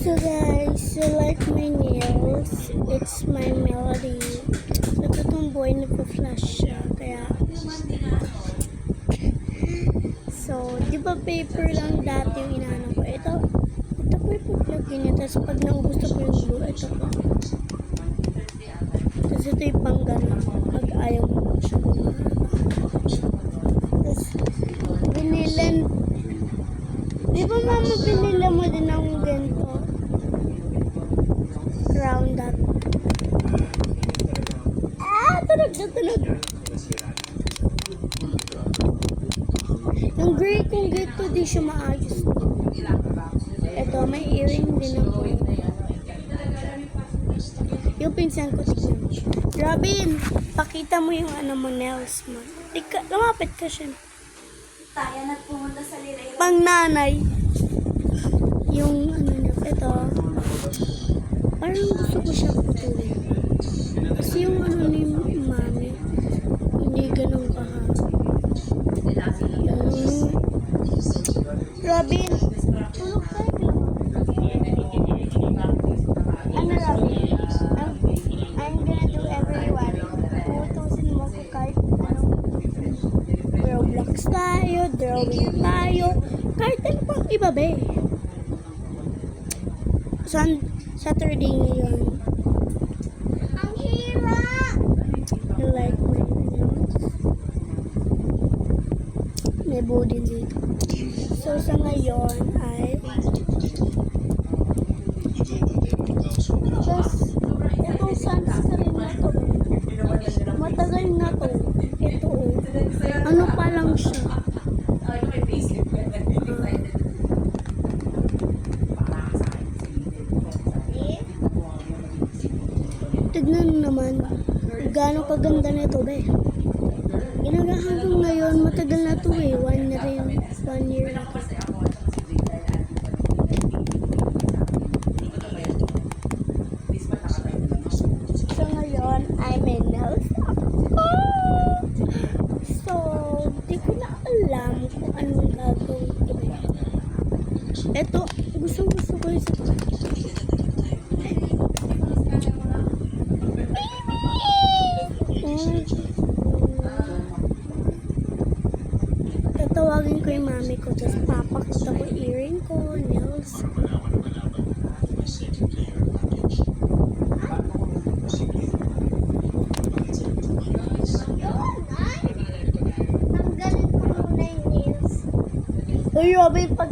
So guys, you like my nails? It's my melody. Natutumboy, nagpa-flash siya. Kaya, so, di ba paper lang dati yung inaano ko? Ito po yung plug-in niya. Tapos pag naubos na po yung glue, ito po. Tapos ito yung pang gano'n. Pag ayaw mo po siya gumana. Tapos, binilan. Di ba mama, binila mo din akong ganito? Round up. Tunog na tunog. Yung gray kong ganito, di siya maayos. Ito, may earring din ako. Yung pinsan ko, tignan. Robin, pakita mo yung ano mo, nails mo. Lumapit ka siya. Tayo na pumunta sa Liray. Pang nanay. Yung ano na, ito. Parang gusto ko siya putulin. Kasi yung ano ni mami, hindi ganun kahaba. Robin, tulog tayo. Ano Robin? I'm gonna do everyone. Putusin mo ko kahit Roblox tayo, drawing tayo, kahit ano pang iba be. Saturday ngayon. Ang hirap! You like my nails? May body dito. So sa ngayon ay just itong sunscreen na to. Matagal na to. Ito ano pa lang siya. Tignan naman gaano kaganda na ito be. Hanggang ngayon matagal na to eh. 1 year na to. So ngayon ay may nails ako. So di ko na alam kung anong gagawin ko be. Ito gusto ko yung tatawagin ko yung mami ko, tapos papakita ko earring ko, nails. Tanggalin ko muna yung nails. Uy, Robin, pag